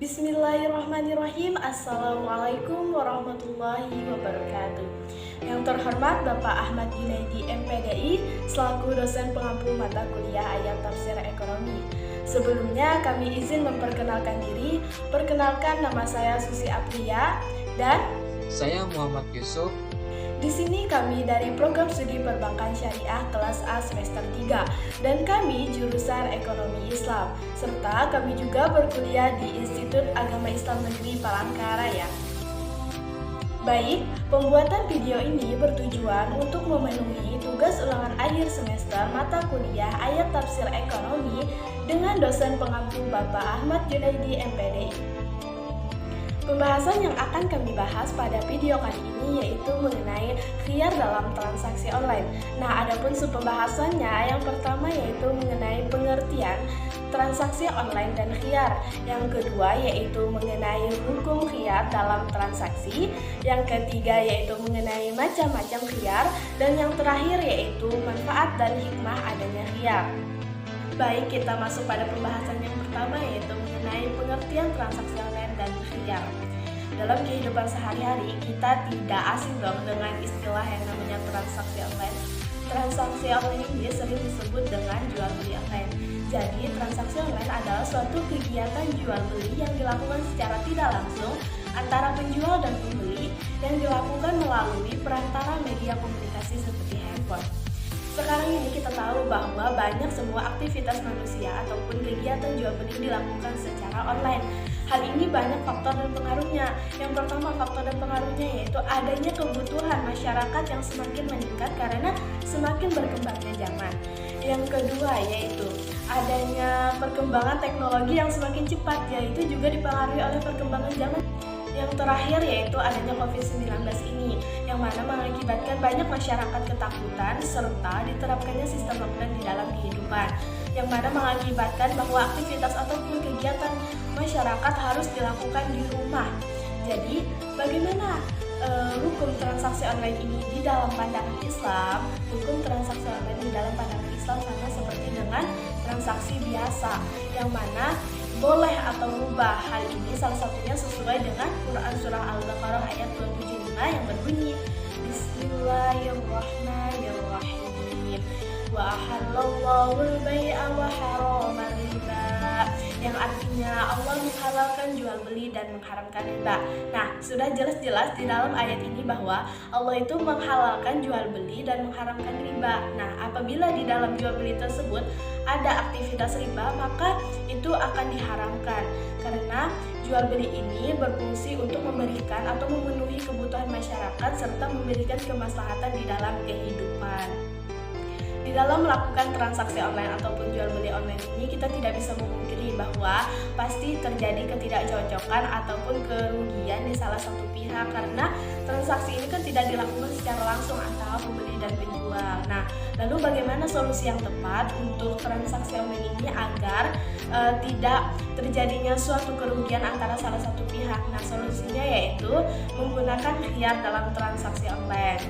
Bismillahirrahmanirrahim. Assalamualaikum warahmatullahi wabarakatuh. Yang terhormat Bapak Ahmad Junaidi MPDI selaku dosen pengampu mata kuliah ayat tafsir ekonomi. Sebelumnya kami izin memperkenalkan diri. Perkenalkan, nama saya Susi Apriya dan saya Muhammad Yusuf. di sini kami dari program studi perbankan syariah kelas A semester 3 dan kami jurusan ekonomi Islam, serta kami juga berkuliah di Institut Agama Islam Negeri Palangkaraya. Baik, pembuatan video ini bertujuan untuk memenuhi tugas ulangan akhir semester mata kuliah ayat tafsir ekonomi dengan dosen pengampu Bapak Ahmad Junaidi MPDI. Pembahasan yang akan kami bahas pada video kali ini yaitu mengenai khiyar dalam transaksi online. Nah, adapun subpembahasannya yang pertama yaitu mengenai pengertian transaksi online dan khiyar. Yang kedua yaitu mengenai hukum khiyar dalam transaksi. Yang ketiga yaitu mengenai macam-macam khiyar. Dan yang terakhir yaitu manfaat dan hikmah adanya khiyar. Baik, kita masuk pada pembahasan yang pertama yaitu mengenai pengertian transaksi online dan khiyar. Dalam kehidupan sehari-hari, kita tidak asing dong dengan istilah yang namanya transaksi online. Transaksi online ini sering disebut dengan jual beli online. Jadi, transaksi online adalah suatu kegiatan jual beli yang dilakukan secara tidak langsung antara penjual dan pembeli yang dilakukan melalui perantara media komunikasi seperti handphone. Sekarang ini kita tahu bahwa banyak semua aktivitas manusia ataupun kegiatan jual beli dilakukan secara online. Hal ini banyak faktor dan pengaruhnya. Yang pertama faktor dan pengaruhnya yaitu adanya kebutuhan masyarakat yang semakin meningkat karena semakin berkembangnya zaman. Yang kedua yaitu adanya perkembangan teknologi yang semakin cepat, yaitu juga dipengaruhi oleh perkembangan zaman. Yang terakhir yaitu adanya COVID-19 ini, yang mana mengakibatkan banyak masyarakat ketakutan serta diterapkannya sistem lockdown di dalam kehidupan, yang mana mengakibatkan bahwa aktivitas ataupun kegiatan masyarakat harus dilakukan di rumah. Jadi, bagaimana hukum transaksi online ini di dalam pandangan Islam? Hukum transaksi online di dalam pandangan Islam sama seperti dengan transaksi biasa, yang mana boleh atau mubah. Hal ini salah satunya sesuai dengan Quran Surah Al-Baqarah ayat 275 yang berbunyi Bismillahirrahmanirrahim wa ahallallahu al-bai'a wa harrama riba, yang artinya Allah menghalalkan jual beli dan mengharamkan riba. Nah, sudah jelas-jelas di dalam ayat ini bahwa Allah itu menghalalkan jual beli dan mengharamkan riba. Nah, apabila di dalam jual beli tersebut ada aktivitas riba, maka itu akan diharamkan karena jual beli ini berfungsi untuk memberikan atau memenuhi kebutuhan masyarakat serta memberikan kemaslahatan di dalam kehidupan. Di dalam melakukan transaksi online ataupun jual beli online ini, kita tidak bisa memungkiri bahwa pasti terjadi ketidakcocokan ataupun kerugian di salah satu pihak karena transaksi ini kan tidak dilakukan secara langsung antara pembeli dan penjual. Nah, lalu bagaimana solusi yang tepat untuk transaksi online ini agar tidak terjadinya suatu kerugian antara salah satu pihak? Nah, solusinya yaitu menggunakan khiyar dalam transaksi online.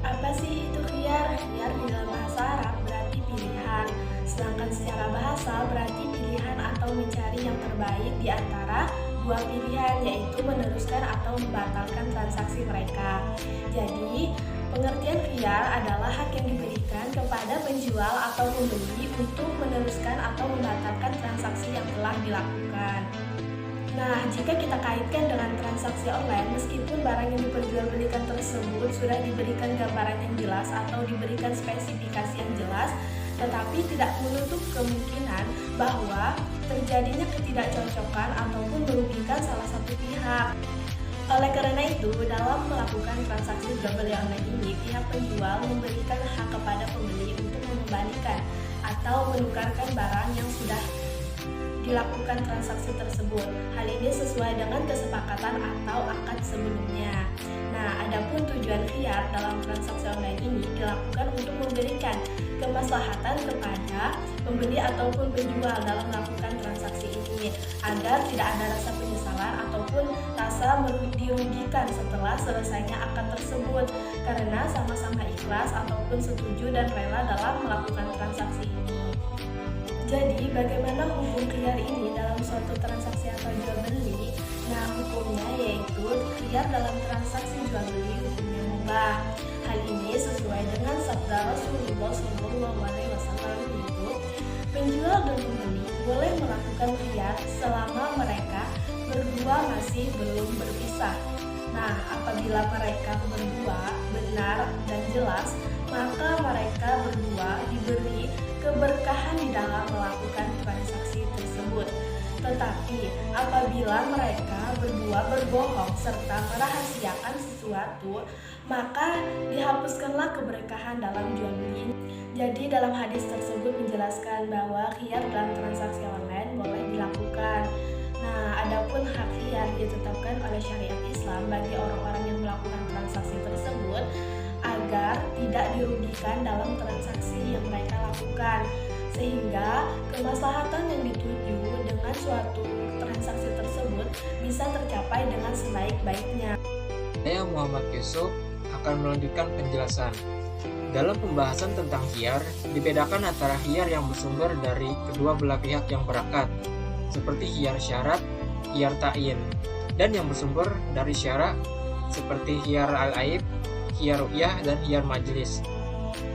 Apa sih itu khiyar? Khiyar di dalam bahasa Arab berarti pilihan, sedangkan secara bahasa berarti pilihan atau mencari yang terbaik di antara dua pilihan, yaitu meneruskan atau membatalkan transaksi mereka. Jadi, pengertian khiyar adalah hak yang diberikan kepada penjual atau pembeli untuk meneruskan atau membatalkan transaksi yang telah dilakukan. Nah, jika kita kaitkan dengan transaksi online, meskipun barang yang diperjualbelikan tersebut sudah diberikan gambaran yang jelas atau diberikan spesifikasi yang jelas, tetapi tidak menutup kemungkinan bahwa terjadinya ketidakcocokan ataupun merugikan salah satu pihak. Oleh karena itu, dalam melakukan transaksi jual beli online ini, pihak penjual memberikan hak kepada pembeli untuk mengembalikan atau menukarkan barang yang sudah dilakukan transaksi tersebut. Hal ini sesuai dengan kesepakatan atau akad sebelumnya. Nah, adapun tujuan khiyar dalam transaksi online ini dilakukan untuk memberikan kemaslahatan kepada pembeli ataupun penjual dalam melakukan transaksi ini agar tidak ada rasa penyesalan ataupun rasa dirugikan setelah selesainya akad tersebut karena sama-sama ikhlas ataupun setuju dan rela dalam melakukan transaksi ini. Jadi, bagaimana hukum khiyar ini dalam suatu transaksi atau jual beli? Nah, hukumnya yaitu khiyar dalam transaksi jual beli hukumnya mubah. Hal ini sesuai dengan sabda Rasulullah SAW, yaitu penjual dan pembeli boleh melakukan khiyar selama mereka berdua masih belum berpisah. Nah, apabila mereka berdua benar dan jelas, maka mereka berdua diberi keberkahan di dalam melakukan transaksi tersebut. Tetapi apabila mereka berdua berbohong serta merahasiakan sesuatu, maka dihapuskanlah keberkahan dalam jual beli. Jadi dalam hadis tersebut menjelaskan bahwa khiyar dalam transaksi online boleh dilakukan. Nah, adapun hak khiyar ditetapkan oleh syariat Islam bagi orang-orang yang melakukan transaksi tersebut agar tidak dirugikan dalam transaksi yang mereka lakukan, sehingga kemaslahatan yang dituju dengan suatu transaksi tersebut bisa tercapai dengan sebaik-baiknya. Saya Muhammad Yusuf akan melanjutkan penjelasan. Dalam pembahasan tentang khiyar, dibedakan antara khiyar yang bersumber dari kedua belah pihak yang berakad, seperti khiyar syarat, khiyar ta'yin, dan yang bersumber dari syarat, seperti khiyar al-aib, khiyar ru'yah, dan khiyar majlis.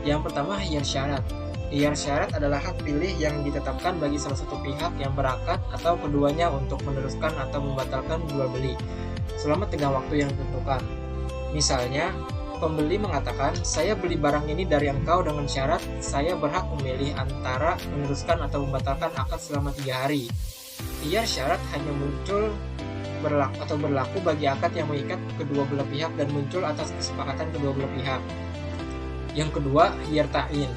Yang pertama, khiyar syarat. Khiyar syarat adalah hak pilih yang ditetapkan bagi salah satu pihak yang berakad atau keduanya untuk meneruskan atau membatalkan jual beli selama tenggang waktu yang ditentukan. Misalnya, pembeli mengatakan, saya beli barang ini dari engkau dengan syarat saya berhak memilih antara meneruskan atau membatalkan akad selama 3 hari. Khiyar syarat hanya muncul berlaku bagi akad yang mengikat kedua belah pihak dan muncul atas kesepakatan kedua belah pihak. Yang kedua, khiyar ta'yin.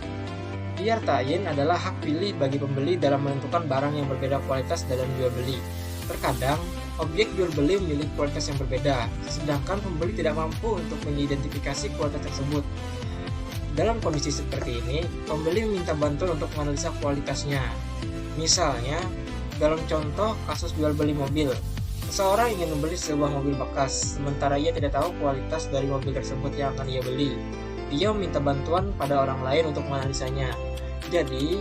Khiyar ta'yin adalah hak pilih bagi pembeli dalam menentukan barang yang berbeda kualitas dalam jual beli. Terkadang, objek jual beli memiliki kualitas yang berbeda, sedangkan pembeli tidak mampu untuk mengidentifikasi kualitas tersebut. Dalam kondisi seperti ini, pembeli meminta bantuan untuk menganalisa kualitasnya. Misalnya, dalam contoh kasus jual beli mobil, seseorang ingin membeli sebuah mobil bekas, sementara ia tidak tahu kualitas dari mobil tersebut yang akan ia beli. Ia meminta bantuan pada orang lain untuk menganalisanya. Jadi,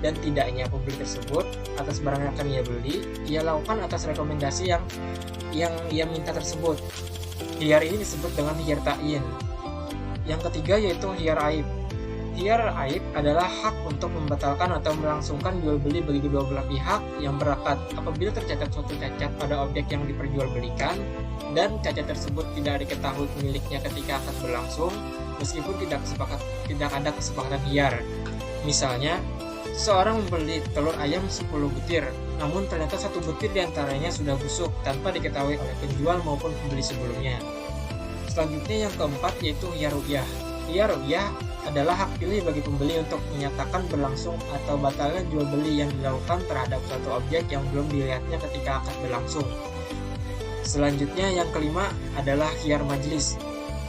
dan tidaknya pembeli tersebut atas barang yang akan ia beli, ia lakukan atas rekomendasi yang ia minta tersebut. Khiyar ini disebut dengan khiyar ta'yin. Yang ketiga yaitu khiyar aib. Khiyar aib adalah hak untuk membatalkan atau melangsungkan jual beli bagi kedua belah pihak yang berakad apabila tercatat suatu cacat pada objek yang diperjualbelikan dan cacat tersebut tidak diketahui pemiliknya ketika akad berlangsung, meskipun tidak ada kesepakatan khiyar. Misalnya, seseorang membeli telur ayam 10 butir, namun ternyata 1 butir diantaranya sudah busuk tanpa diketahui oleh penjual maupun pembeli sebelumnya. Selanjutnya yang keempat yaitu khiyar ru'yah. Khiyar ru'yah adalah hak pilih bagi pembeli untuk menyatakan berlangsung atau batalnya jual beli yang dilakukan terhadap suatu objek yang belum dilihatnya ketika akad berlangsung. Selanjutnya yang kelima adalah khiyar majlis.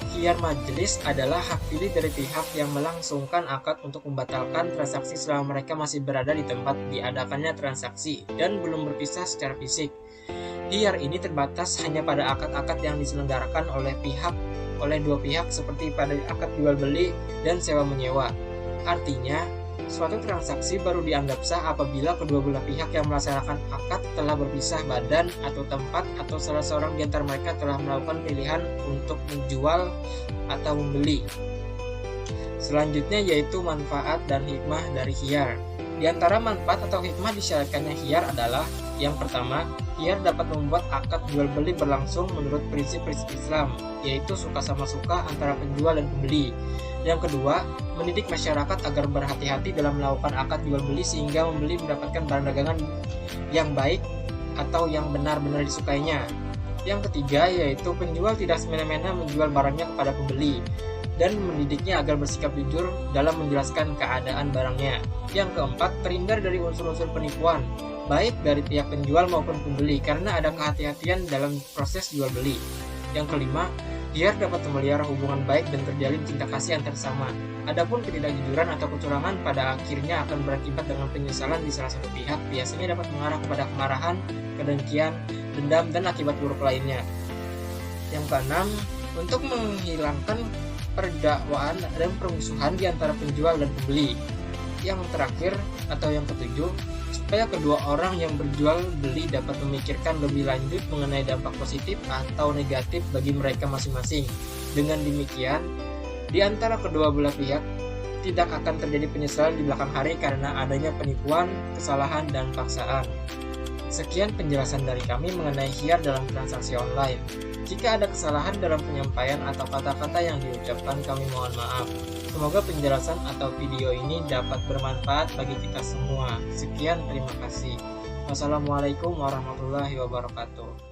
Khiyar majlis adalah hak pilih dari pihak yang melangsungkan akad untuk membatalkan transaksi selama mereka masih berada di tempat diadakannya transaksi dan belum berpisah secara fisik. Khiyar ini terbatas hanya pada akad-akad yang diselenggarakan oleh dua pihak seperti pada akad jual beli dan sewa menyewa. Artinya, suatu transaksi baru dianggap sah apabila kedua belah pihak yang melaksanakan akad telah berpisah badan atau tempat atau salah seorang di antara mereka telah melakukan pilihan untuk menjual atau membeli. Selanjutnya yaitu manfaat dan hikmah dari khiyar. Di antara manfaat atau hikmah disyaratkannya khiyar adalah yang pertama, khiyar dapat membuat akad jual beli berlangsung menurut prinsip-prinsip Islam, yaitu suka sama suka antara penjual dan pembeli. Yang kedua, mendidik masyarakat agar berhati-hati dalam melakukan akad jual beli sehingga membeli mendapatkan barang dagangan yang baik atau yang benar-benar disukainya. Yang ketiga, yaitu penjual tidak semena-mena menjual barangnya kepada pembeli dan mendidiknya agar bersikap jujur dalam menjelaskan keadaan barangnya. Yang keempat, terhindar dari unsur-unsur penipuan, baik dari pihak penjual maupun pembeli karena ada kehati-hatian dalam proses jual beli. Yang kelima, khiyar dapat memelihara hubungan baik dan terjalin cinta kasih antar sesama. Adapun ketidakjujuran atau kecurangan pada akhirnya akan berakibat dengan penyesalan di salah satu pihak, biasanya dapat mengarah kepada kemarahan, kedengkian, dendam, dan akibat buruk lainnya. Yang keenam, untuk menghilangkan perdakwaan dan permusuhan di antara penjual dan pembeli. yang terakhir atau yang ketujuh, supaya kedua orang yang berjual beli dapat memikirkan lebih lanjut mengenai dampak positif atau negatif bagi mereka masing-masing. Dengan demikian, di antara kedua belah pihak tidak akan terjadi penyesalan di belakang hari karena adanya penipuan, kesalahan, dan paksaan. Sekian penjelasan dari kami mengenai khiyar dalam transaksi online. Jika ada kesalahan dalam penyampaian atau kata-kata yang diucapkan, kami mohon maaf. Semoga penjelasan atau video ini dapat bermanfaat bagi kita semua. Sekian, terima kasih. Wassalamualaikum warahmatullahi wabarakatuh.